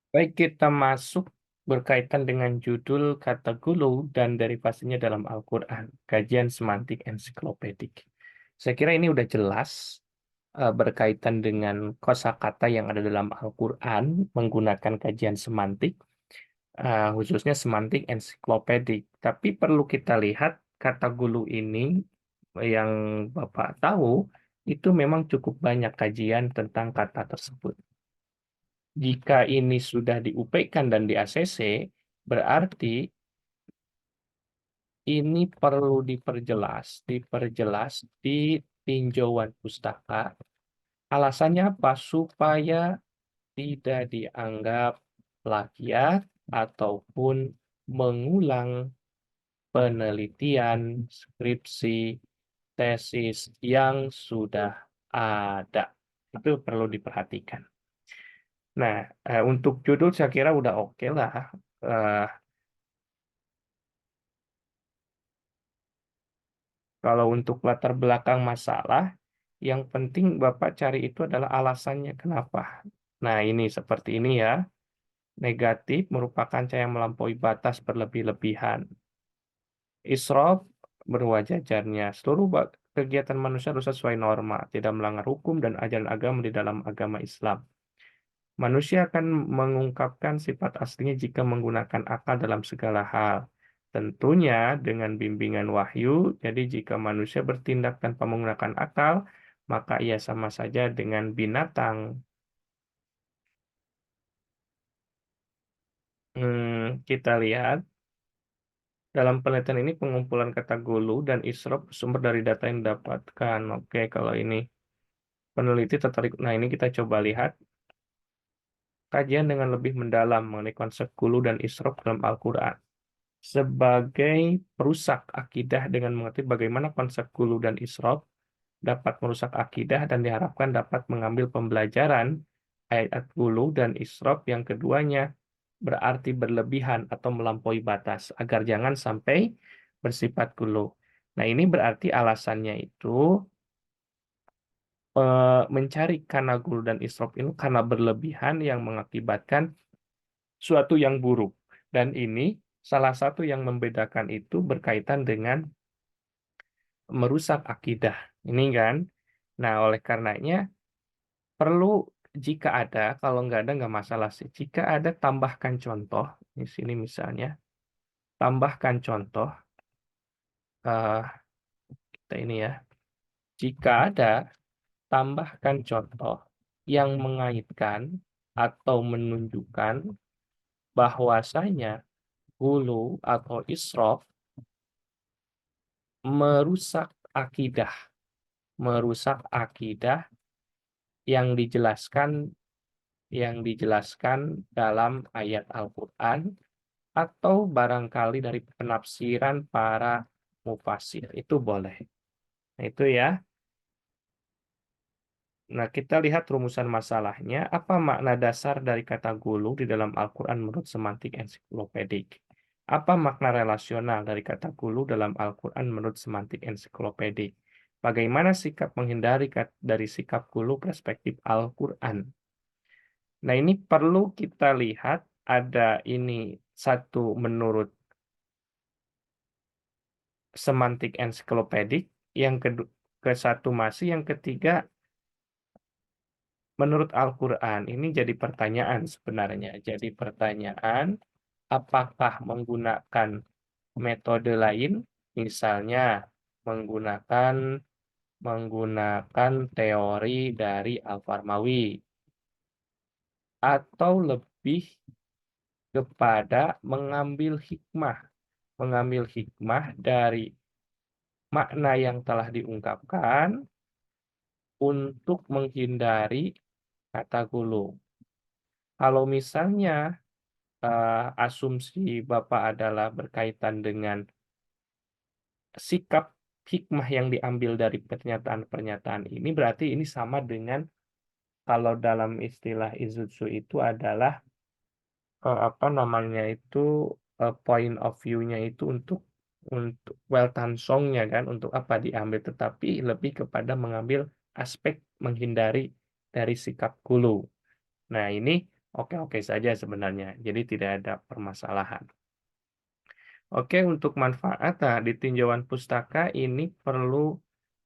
Baik, kita masuk berkaitan dengan judul kata gulu dan derivasinya dalam Al-Quran, kajian semantik ensiklopedik. Saya kira ini udah jelas berkaitan dengan kosakata yang ada dalam Al-Quran menggunakan kajian semantik, khususnya semantik ensiklopedik. Tapi perlu kita lihat kata gulu ini yang Bapak tahu itu memang cukup banyak kajian tentang kata tersebut. Jika ini sudah di-UP-kan dan di-ACC, berarti ini perlu diperjelas di tinjauan pustaka. Alasannya apa? Supaya tidak dianggap plagiat ataupun mengulang penelitian, skripsi, tesis yang sudah ada. Itu perlu diperhatikan. Nah, untuk judul saya kira udah oke lah. Eh, Kalau untuk latar belakang masalah, yang penting Bapak cari itu adalah alasannya kenapa. Nah, ini seperti ini ya. Negatif merupakan cahaya melampaui batas berlebih-lebihan. Israf berwajajarnya. Seluruh kegiatan manusia harus sesuai norma, tidak melanggar hukum dan ajaran agama di dalam agama Islam. Manusia akan mengungkapkan sifat aslinya jika menggunakan akal dalam segala hal. Tentunya dengan bimbingan wahyu, jadi jika manusia bertindak tanpa menggunakan akal, maka ia sama saja dengan binatang. Kita lihat, dalam penelitian ini pengumpulan kata gulu dan isrop sumber dari data yang didapatkan. Oke, kalau ini peneliti tertarik. Nah, ini kita coba lihat kajian dengan lebih mendalam mengenai konsep gulu dan isrop dalam Al-Quran. Sebagai perusak akidah dengan mengerti bagaimana konsep gulu dan israf dapat merusak akidah dan diharapkan dapat mengambil pembelajaran ayat gulu dan israf yang keduanya berarti berlebihan atau melampaui batas agar jangan sampai bersifat gulu. Nah, ini berarti alasannya itu mencari karena gulu dan israf ini karena berlebihan yang mengakibatkan suatu yang buruk. Dan ini salah satu yang membedakan itu berkaitan dengan merusak akidah. Ini kan. Nah, oleh karenanya perlu jika ada, kalau nggak masalah sih. Jika ada tambahkan contoh, di sini misalnya, tambahkan contoh, kita ini ya. Jika ada, tambahkan contoh yang mengaitkan atau menunjukkan bahwasanya hulu atau israf merusak akidah, merusak akidah yang dijelaskan dalam ayat Al-Quran atau barangkali dari penafsiran para mufasir. Itu boleh. Nah, itu ya. Nah, kita lihat rumusan masalahnya. Apa makna dasar dari kata gulu di dalam Al-Quran menurut semantik ensiklopedik? Apa makna relasional dari kata gulu dalam Al-Quran menurut semantik ensiklopedik? Bagaimana sikap menghindari dari sikap gulu perspektif Al-Quran? Nah, ini perlu kita lihat ada ini satu menurut semantik ensiklopedik, yang ke satu masih, yang ketiga menurut Al-Quran. Ini jadi pertanyaan sebenarnya. Jadi pertanyaan, apakah menggunakan metode lain, misalnya menggunakan menggunakan teori dari Al-Farmawi, atau lebih kepada mengambil hikmah dari makna yang telah diungkapkan untuk menghindari kata gulung. Kalau misalnya asumsi Bapak adalah berkaitan dengan sikap hikmah yang diambil dari pernyataan-pernyataan ini, berarti ini sama dengan kalau dalam istilah Izutsu itu adalah apa namanya itu point of view-nya itu untuk Weltanschauung-nya kan untuk apa diambil, tetapi lebih kepada mengambil aspek menghindari dari sikap gulu. Nah, ini oke-oke saja sebenarnya, jadi tidak ada permasalahan. Oke, untuk manfaat, nah di tinjauan pustaka ini perlu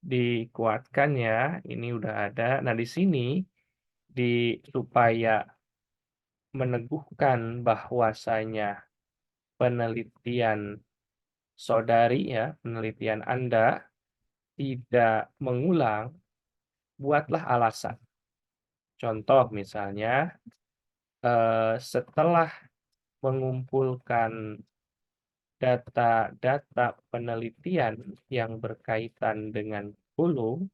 dikuatkan ya, ini udah ada. Nah di sini, supaya meneguhkan bahwasanya penelitian saudari ya, penelitian Anda tidak mengulang, buatlah alasan. Contoh misalnya, setelah mengumpulkan data-data penelitian yang berkaitan dengan hulu,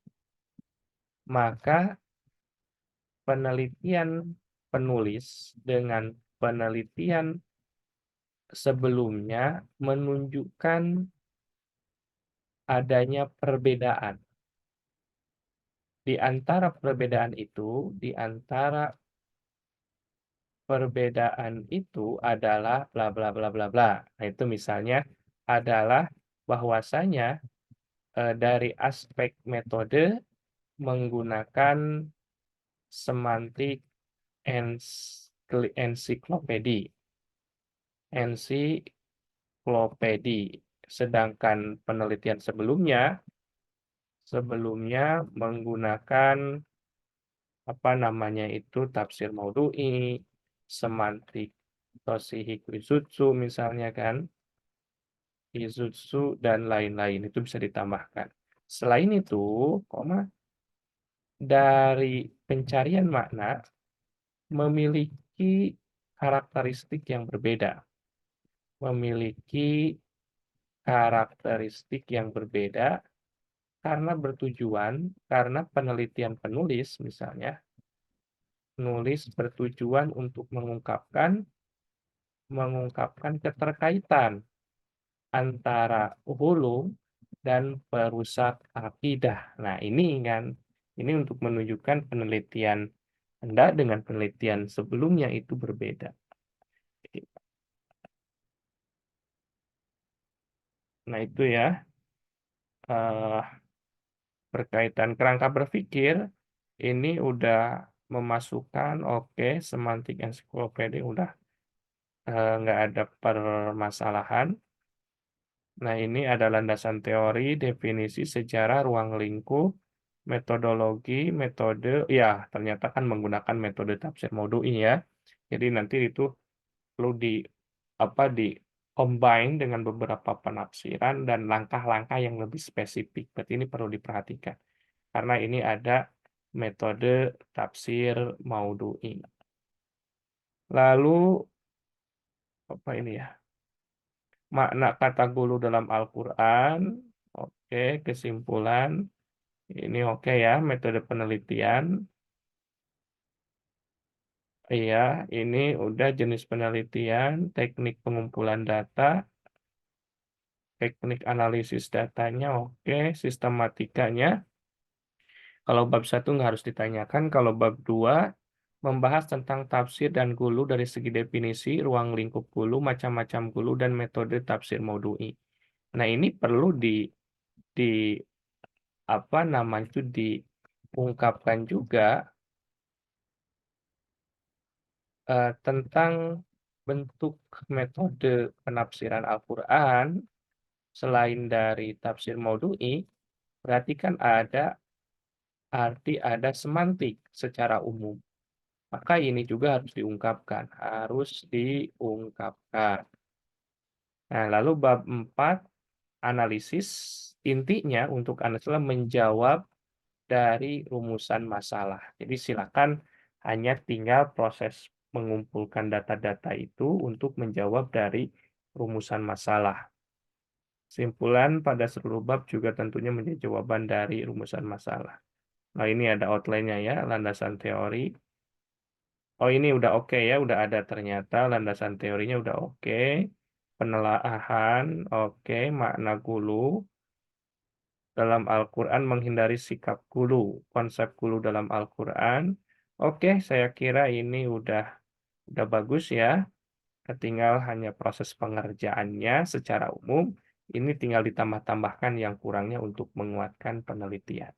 maka penelitian penulis dengan penelitian sebelumnya menunjukkan adanya perbedaan. Di antara perbedaan itu adalah bla bla bla bla bla. Nah, itu misalnya adalah bahwasanya, dari aspek metode menggunakan semantik ensiklopedi ensiklopedi. Sedangkan penelitian sebelumnya menggunakan, apa namanya itu, tafsir maudhu'i, semantik Toshihiko Izutsu misalnya kan, Izutsu dan lain-lain, itu bisa ditambahkan. Selain itu, dari pencarian makna memiliki karakteristik yang berbeda, memiliki karakteristik yang berbeda karena penelitian penulis misalnya, penulis bertujuan untuk mengungkapkan keterkaitan antara hulu dan perusak akidah. Nah, ini kan, ini untuk menunjukkan penelitian Anda dengan penelitian sebelumnya itu berbeda. Nah, itu ya, berkaitan kerangka berpikir, ini udah memasukkan, oke, semantik ensiklopedi udah, nggak ada permasalahan. Nah, ini ada landasan teori, definisi, sejarah, ruang lingkup, metodologi, metode, ya ternyata kan menggunakan metode tafsir maudhu'i ya. Jadi nanti itu perlu combine dengan beberapa penafsiran dan langkah-langkah yang lebih spesifik. Berarti ini perlu diperhatikan. Karena ini ada metode tafsir maudhu'i. Lalu apa ini ya? Makna kata gulu dalam Al-Qur'an. Oke, kesimpulan. Ini oke ya, metode penelitian. Iya, ini udah jenis penelitian, teknik pengumpulan data, teknik analisis datanya, oke, sistematikanya. Kalau bab 1 nggak harus ditanyakan, kalau bab 2 membahas tentang tafsir dan gulu dari segi definisi, ruang lingkup gulu, macam-macam gulu, dan metode tafsir maudhu'i. Nah, ini perlu di apa namanya itu diungkapkan juga, tentang bentuk metode penafsiran Al-Qur'an selain dari tafsir maudhu'i, berarti kan ada semantik secara umum. Maka ini juga harus diungkapkan. Nah, lalu bab 4 analisis, intinya untuk analisis menjawab dari rumusan masalah. Jadi silakan hanya tinggal proses mengumpulkan data-data itu untuk menjawab dari rumusan masalah. Simpulan pada seluruh bab juga tentunya menjadi jawaban dari rumusan masalah. Nah, ini ada outline-nya ya, landasan teori. Oh, ini udah oke ya, udah ada ternyata landasan teorinya udah oke. Penelaahan, oke, makna gulu dalam Al-Qur'an, menghindari sikap gulu, konsep gulu dalam Al-Qur'an. Oke, saya kira ini udah bagus ya. Tinggal hanya proses pengerjaannya secara umum. Ini tinggal ditambah-tambahkan yang kurangnya untuk menguatkan penelitian.